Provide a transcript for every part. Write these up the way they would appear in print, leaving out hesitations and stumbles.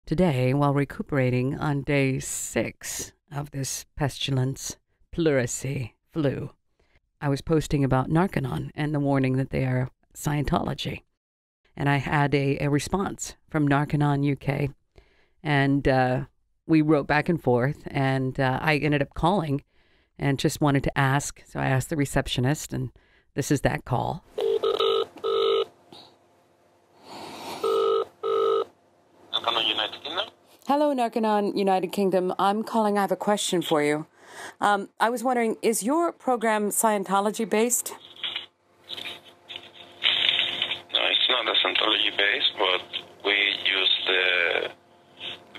Today, while recuperating on day 6 of this pestilence, pleurisy, flu, I was posting about Narconon and the warning that they are Scientology. And I had a response from Narconon UK. And we wrote back and forth, and I ended up calling and just wanted to ask. So I asked the receptionist, and this is that call. Narconon United Kingdom? Hello, Narconon United Kingdom. I'm calling. I have a question for you. I was wondering, is your program Scientology-based? No, it's not a Scientology based, but we use the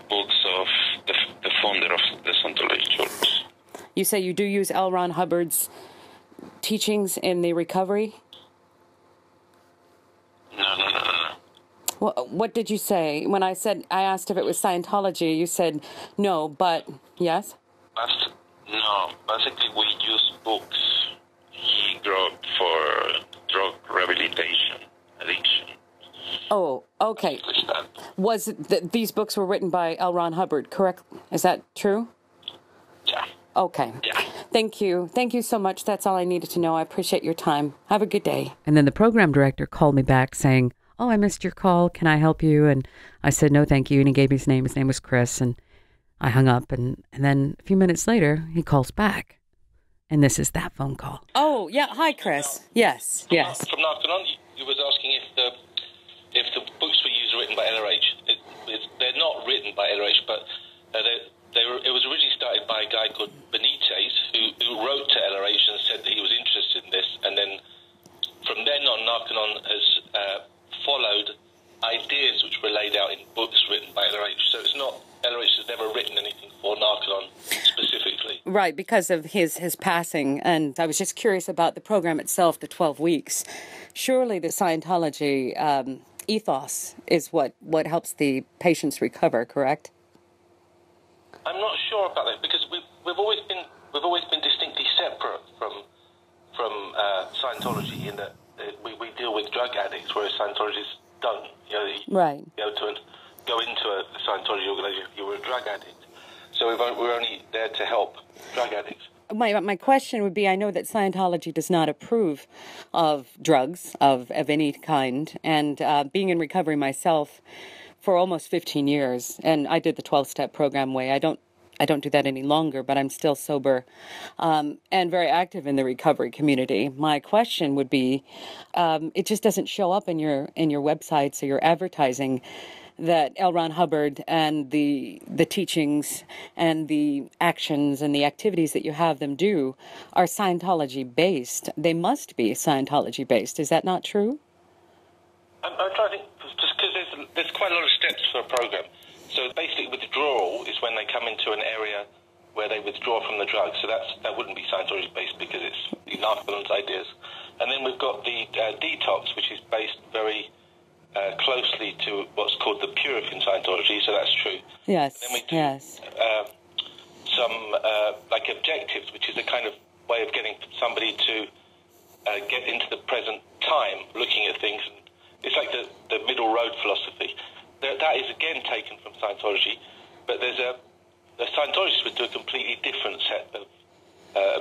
books of the founder of the Scientology Church. You say you do use L. Ron Hubbard's teachings in the recovery? No. Well, what did you say? When I asked if it was Scientology, you said no, but yes? No, basically we use books he wrote for drug rehabilitation, addiction. Oh, okay. These books were written by L. Ron Hubbard, correct? Is that true? Yeah. Okay. Yeah. Thank you. Thank you so much. That's all I needed to know. I appreciate your time. Have a good day. And then the program director called me back saying, "Oh, I missed your call. Can I help you?" And I said, "No, thank you." And he gave me his name. His name was Chris. And I hung up. And then a few minutes later, he calls back. And this is that phone call. Oh, yeah. Hi, Chris. Yes. From Narconon, you was asking if the books we use are written by LRH. They're not written by LRH, but it was originally started by a guy called Benitez, who wrote to LRH and said that he was interested in this. And then from then on, Narconon has followed ideas which were laid out in books written by LRH. So it's not, LRH has never written anything for Narconon specifically. Right, because of his passing. And I was just curious about the program itself, the 12 weeks. Surely the Scientology ethos is what helps the patients recover, correct? I'm not sure about that, because we've always been distinctly separate from Scientology in that we deal with drug addicts, whereas Scientologists don't. Right. To go into a Scientology organization if you were a drug addict. So we're only there to help drug addicts. My question would be, I know that Scientology does not approve of drugs of any kind, and being in recovery myself for almost 15 years, and I did the 12-step program way. I don't do that any longer, but I'm still sober and very active in the recovery community. My question would be, it just doesn't show up in your websites or your advertising that L. Ron Hubbard and the teachings and the actions and the activities that you have them do are Scientology-based. They must be Scientology-based. Is that not true? I'm trying to think, just because there's quite a lot of steps for a program. So basically withdrawal is when they come into an area where they withdraw from the drug. So that wouldn't be Scientology-based because it's Narconon's ideas. And then we've got the detox, which is based very closely to what's called the Purican Scientology, so that's true. Yes, and then we do, yes. Some like objectives, which is a kind of way of getting somebody to get into the present time, looking at things. And it's like the middle road philosophy. That is again taken from Scientology, but the Scientologists would do a completely different set of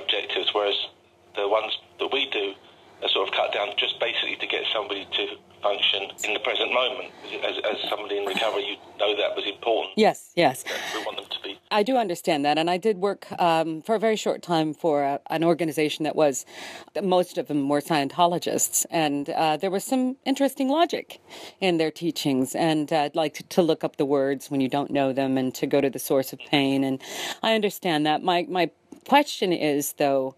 objectives, whereas the ones that we do are sort of cut down just basically to get somebody to function in the present moment. As somebody in recovery, you know that was important. Yes. We want them to be. I do understand that, and I did work for a very short time for an organization that most of them were Scientologists, and there was some interesting logic in their teachings, and I'd like to look up the words when you don't know them and to go to the source of pain, and I understand that. My question is, though,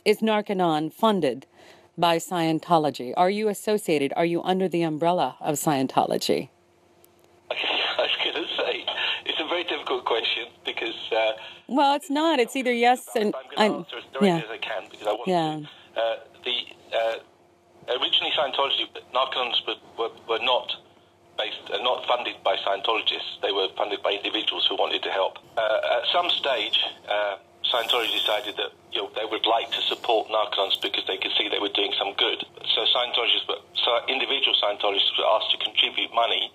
is Narconon funded by Scientology? Are you associated? Are you under the umbrella of Scientology? I was going to say, it's a very difficult question because... well, it's not. It's either yes and... I'm going to answer as directly as I can because I want to. Originally Scientology, Narconons were not funded by Scientologists. They were funded by individuals who wanted to help. At some stage... Scientology decided that they would like to support Narconons because they could see they were doing some good. So individual Scientologists were asked to contribute money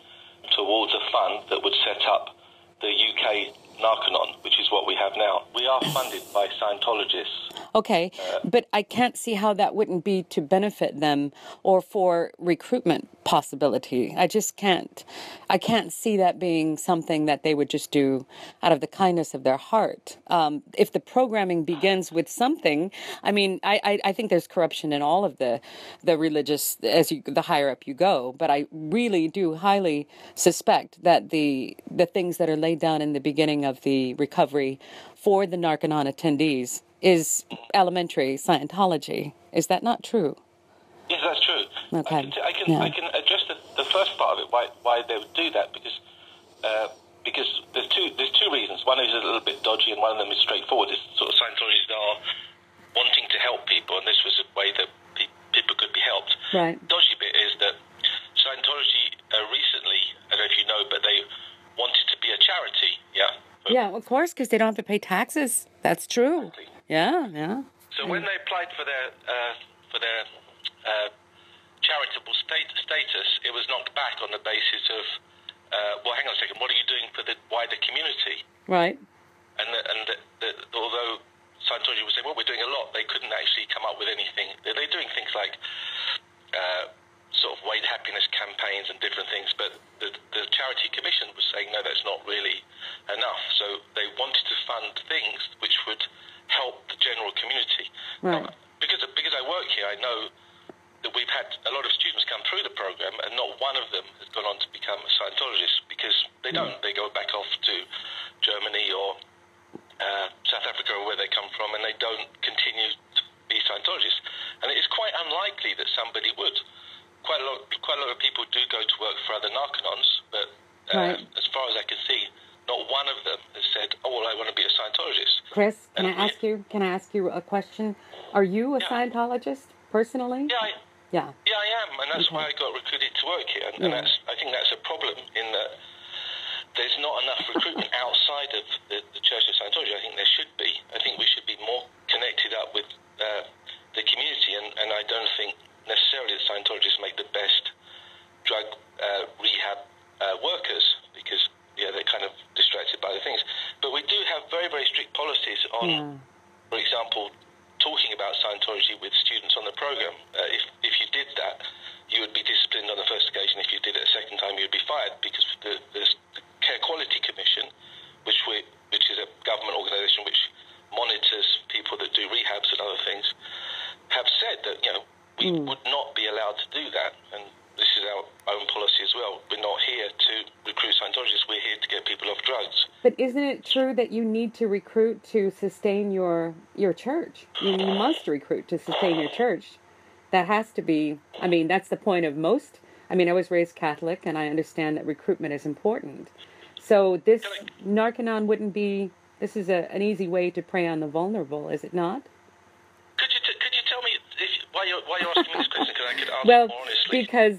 towards a fund that would set up the UK Narconon, which is what we have now. We are funded by Scientologists. Okay, but I can't see how that wouldn't be to benefit them or for recruitment possibility. I just can't. I can't see that being something that they would just do out of the kindness of their heart. If the programming begins with something, I mean, I think there's corruption in all of the religious, the higher up you go. But I really do highly suspect that the things that are laid down in the beginning of the recovery for the Narconon attendees is elementary Scientology. Is that not true? Yes, that's true. Okay. I can address the first part of it, why they would do that, because there's two reasons. One is a little bit dodgy, and one of them is straightforward. It's sort of Scientologists are wanting to help people, and this was a way that people could be helped. Right. Dodgy bit is that Scientology recently, I don't know if you know, but they wanted to be a charity. Yeah. Yeah, of course, because they don't have to pay taxes. That's true. Exactly. Yeah. So when they applied for their charitable status, it was knocked back on the basis of, well, hang on a second, what are you doing for the wider community? Right. Although Scientology was saying, well, we're doing a lot, they couldn't actually come up with anything. They're doing things like sort of weight happiness campaigns and different things, but the charity commission was saying, no, that's not really enough. So they wanted to fund things which would help the general community. Right. Now, because I work here, I know that we've had a lot of students come through the program, and not one of them has gone on to become a Scientologist, because they don't. They go back off to Germany or South Africa, or where they come from, and they don't continue to be Scientologists. And it is quite unlikely that somebody would. Quite a lot of people do go to work for other Narcanons, but Right. as far as I can see, not one of them has said, "Oh, well, I want to be a Scientologist." Chris, can I ask you a question? Are you a Scientologist personally? Yeah, I am, and that's why I got recruited to work here. And I think that's a problem in that there's not enough recruitment outside of the Church of Scientology. I think there should be. I think we should be more connected up with the community, and I don't think necessarily the Scientologists make the best drug rehab workers, because they're kind of distracted by the things. But we do have very, very strict policies on, for example, talking about Scientology with students on the program. If you did that, you would be disciplined on the first occasion. If you did it a second time, you would be fired, because the Care Quality Commission, which is a government organisation which monitors people that do rehabs and other things, have said that we would not be allowed to do that, and this is our own policy as well. We're not here to recruit Scientologists. We're here to get people off drugs. But isn't it true that you need to recruit to sustain your church? You must recruit to sustain your church. That has to be, I mean, that's the point of most. I mean, I was raised Catholic, and I understand that recruitment is important. So this Narcanon wouldn't be, this is an easy way to prey on the vulnerable, is it not? Could you tell me why you're asking me this question? Because I could answer more honestly. Because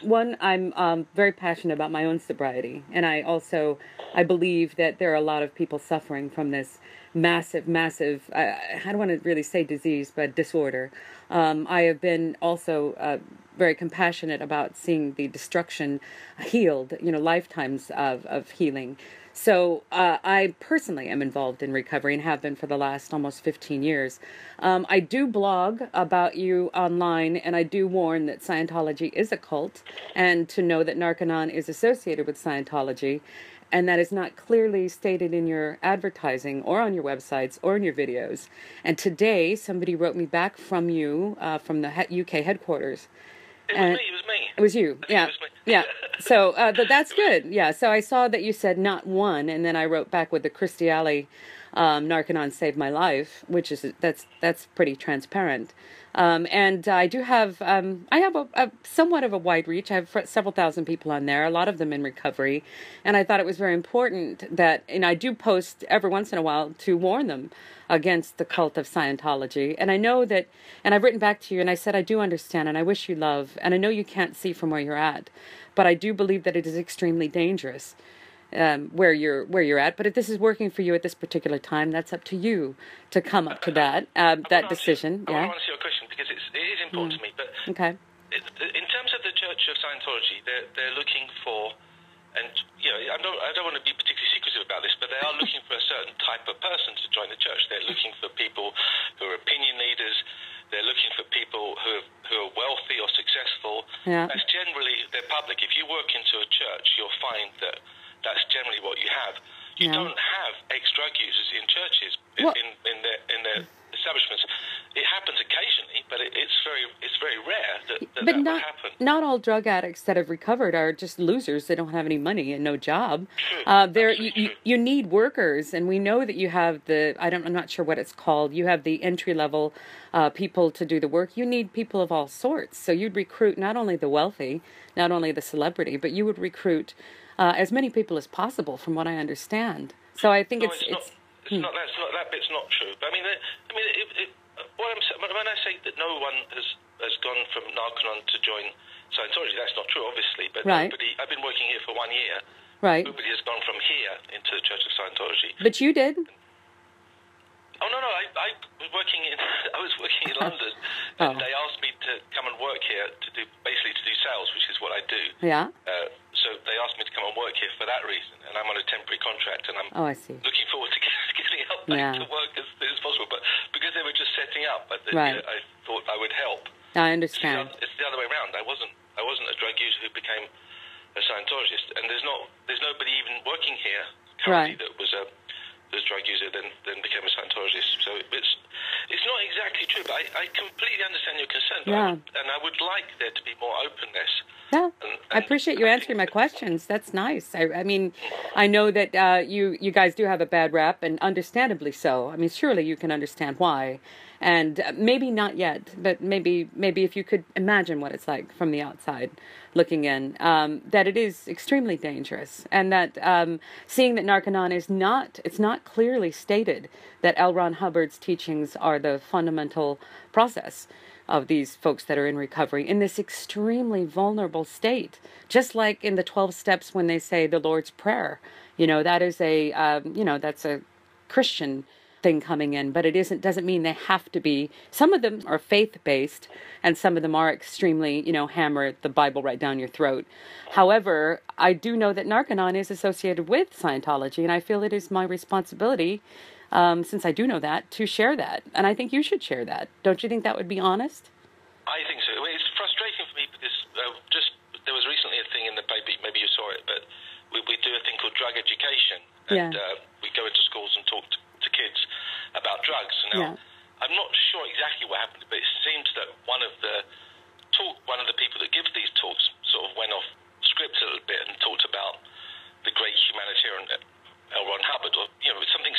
one, I'm very passionate about my own sobriety, and I believe that there are a lot of people suffering from this massive, I don't want to really say disease, but disorder. I have been also very compassionate about seeing the destruction healed, lifetimes of healing. So I personally am involved in recovery and have been for the last almost 15 years. I do blog about you online, and I do warn that Scientology is a cult, and to know that Narconon is associated with Scientology, and that is not clearly stated in your advertising or on your websites or in your videos. And today, somebody wrote me back from you, from the UK headquarters. It was me. It was you, yeah. It was me. Yeah. So that's good. Yeah. So I saw that you said not one, and then I wrote back with the Christiali Narcanon saved my life, which is that's pretty transparent. And I do have a somewhat of a wide reach. I have several thousand people on there, a lot of them in recovery, and I thought it was very important that, and I do post every once in a while to warn them against the cult of Scientology. And I know that, and I've written back to you, and I said I do understand, and I wish you love, and I know you can't see from where you're at, but I do believe that it is extremely dangerous. Where you're at, but if this is working for you at this particular time, that's up to you to come up to that decision. I want to answer your question because it is important to me. But okay, in terms of the Church of Scientology, they're looking for And I don't want to be particularly secretive about this, but they are looking for a certain type of person to join the church. They're looking for people who are opinion leaders. They're looking for people who are wealthy or successful. Yeah. That's generally their public. If you work into a church, you'll find that that's generally what you have. You don't have ex-drug users in churches in their establishments. It happens occasionally, but it's very rare that would happen. Not all drug addicts that have recovered are just losers. They don't have any money and no job. True. You need workers, and we know that you have I'm not sure what it's called. You have the entry level people to do the work. You need people of all sorts. So you'd recruit not only the wealthy, not only the celebrity, but you would recruit as many people as possible, from what I understand. So I think that bit's not true. But when I say that no one has gone from Narconon to join Scientology, that's not true, obviously. But nobody. I've been working here for 1 year. Right. Nobody has gone from here into the Church of Scientology. But you did. Oh no! I was working in London, and they asked me to come and work here to do sales, which is what I do. Yeah. So they asked me to come and work here for that reason, and I'm on a temporary contract, and I'm I see. looking forward to getting out back to work as soon as possible. But because they were just setting up, I thought I would help. I understand. It's the other way around. I wasn't a drug user who became a Scientologist, and there's nobody even working here currently that was a drug user then became a Scientologist. So it's not exactly true, but I completely understand your concern. And I would like there to be more openness. Yeah, I appreciate you answering my questions. That's nice. I mean, I know that you guys do have a bad rap, and understandably so. I mean, surely you can understand why. And maybe not yet, but maybe if you could imagine what it's like from the outside looking in, that it is extremely dangerous, and that seeing that Narcanon it's not clearly stated that L. Ron Hubbard's teachings are the fundamental process of these folks that are in recovery in this extremely vulnerable state, just like in the 12 steps when they say the Lord's Prayer. That is that's a Christian thing coming in, but doesn't mean they have to be. Some of them are faith-based, and some of them are extremely, hammer the Bible right down your throat. However, I do know that Narconon is associated with Scientology, and I feel it is my responsibility, since I do know that, to share that. And I think you should share that. Don't you think that would be honest? I think so. It's frustrating for me because there was recently a thing in the paper, maybe you saw it, but we do a thing called drug education, and we go into schools and talk to kids about drugs. Now, I'm not sure exactly what happened, but it seems that one of the people that gives these talks sort of went off script a little bit and talked about the great humanitarian L. Ron Hubbard, or something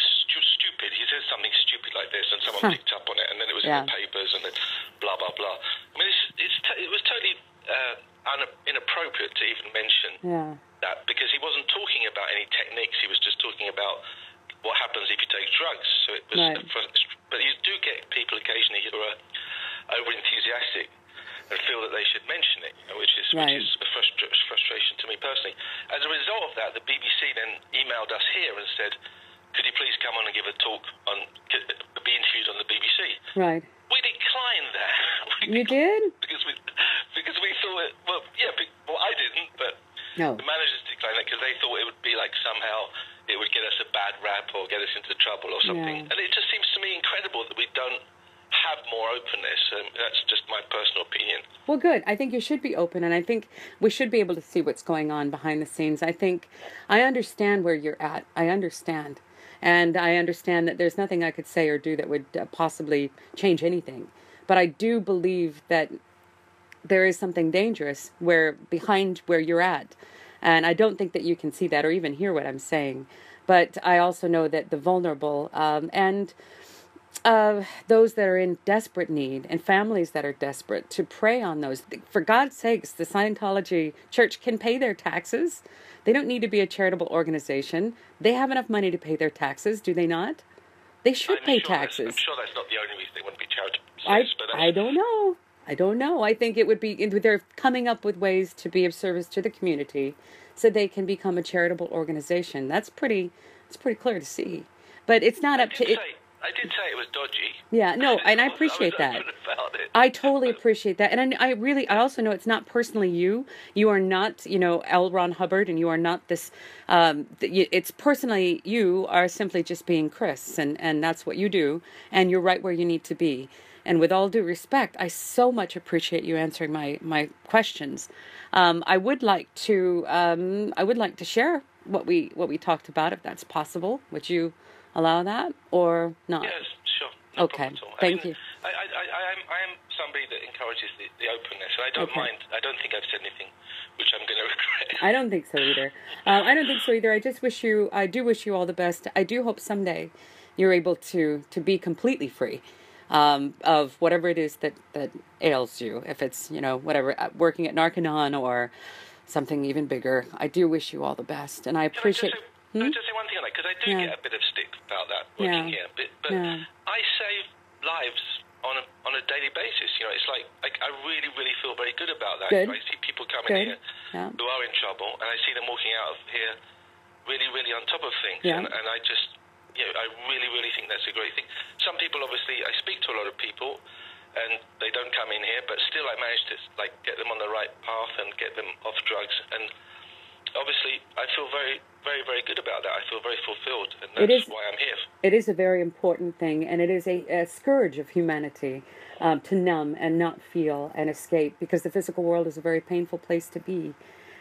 stupid. He says something stupid like this, and someone picked up on it, and then it was in the papers, and then blah blah blah. I mean, it was totally inappropriate to even mention that, because he wasn't talking about any techniques. He was just talking about what happens if you take drugs. So it was, but you do get people occasionally who are over enthusiastic and feel that they should mention it, which is a frustration to me personally. As a result of that, the BBC then emailed us here and said, "Could you please come on and give a talk be interviewed on the BBC?" Right. We declined that. You did? Because we thought, I didn't, but the managers declined it because they thought it would be like somehow it would get us a bad rap or get us into trouble or something. And it just seems to me incredible that we don't have more openness. That's just my personal opinion. Well, good. I think you should be open, and I think we should be able to see what's going on behind the scenes. I understand where you're at. I understand. And I understand that there's nothing I could say or do that would possibly change anything. But I do believe that there is something dangerous behind where you're at. And I don't think that you can see that or even hear what I'm saying. But I also know that the vulnerable and those that are in desperate need, and families that are desperate, to prey on those. For God's sakes, the Scientology Church can pay their taxes. They don't need to be a charitable organization. They have enough money to pay their taxes, do they not? They should pay taxes. I'm sure that's not the only reason they wouldn't be charitable. I don't know. I don't know. I think it would be, they're coming up with ways to be of service to the community so they can become a charitable organization. It's pretty clear to see. But it's not up to... I did say it was dodgy. Yeah, no, and I appreciate that. open about it. I totally appreciate that. And I also know it's not personally you. You are not, L. Ron Hubbard, and you are not this, it's personally, you are simply just being Chris, and that's what you do, and you're right where you need to be. And with all due respect, I so much appreciate you answering my questions. I would like to share what we talked about, if that's possible. Would you allow that or not? Yes, sure. No Okay, problem at all. thank you. I am somebody that encourages the openness, and I don't mind. I don't think I've said anything which I'm going to regret. I don't think so either. I do wish you all the best. I do hope someday you're able to be completely free of whatever it is that ails you. If it's, whatever, working at Narconon or something even bigger. I do wish you all the best, and I appreciate... Can I just say one thing on that? Because I do get a bit of stick about that working here. But I save lives on a daily basis. It's like I really, really feel very good about that. Good. I see people coming here who are in trouble, and I see them walking out of here really, really on top of things. Yeah. And I just, I really, really think that's a great thing. Some people, obviously, I speak to a lot of people, and they don't come in here, but still I manage to get them on the right path and get them off drugs. And obviously, I feel very, very, very good about that. I feel very fulfilled, and that's why I'm here. It is a very important thing, and it is a scourge of humanity to numb and not feel and escape, because the physical world is a very painful place to be.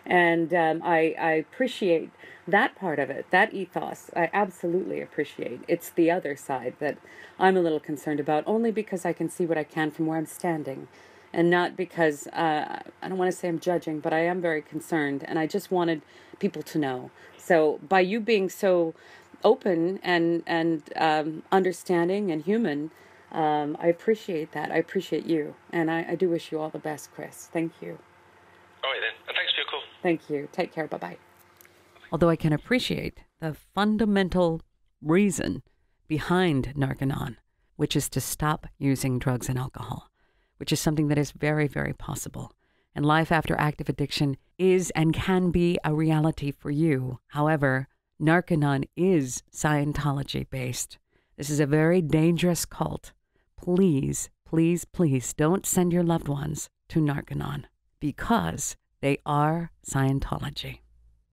And I appreciate that part of it, that ethos. I absolutely appreciate. It's the other side that I'm a little concerned about, only because I can see what I can from where I'm standing. And not because, I don't want to say I'm judging, but I am very concerned, and I just wanted people to know. So by you being so open and understanding and human, I appreciate that. I appreciate you, and I do wish you all the best, Chris. Thank you. All right, then. And thanks for your call. Thank you. Take care. Bye-bye. Although I can appreciate the fundamental reason behind Narconon, which is to stop using drugs and alcohol, which is something that is very, very possible. And life after active addiction is and can be a reality for you. However, Narconon is Scientology-based. This is a very dangerous cult. Please, please, please don't send your loved ones to Narconon, because they are Scientology.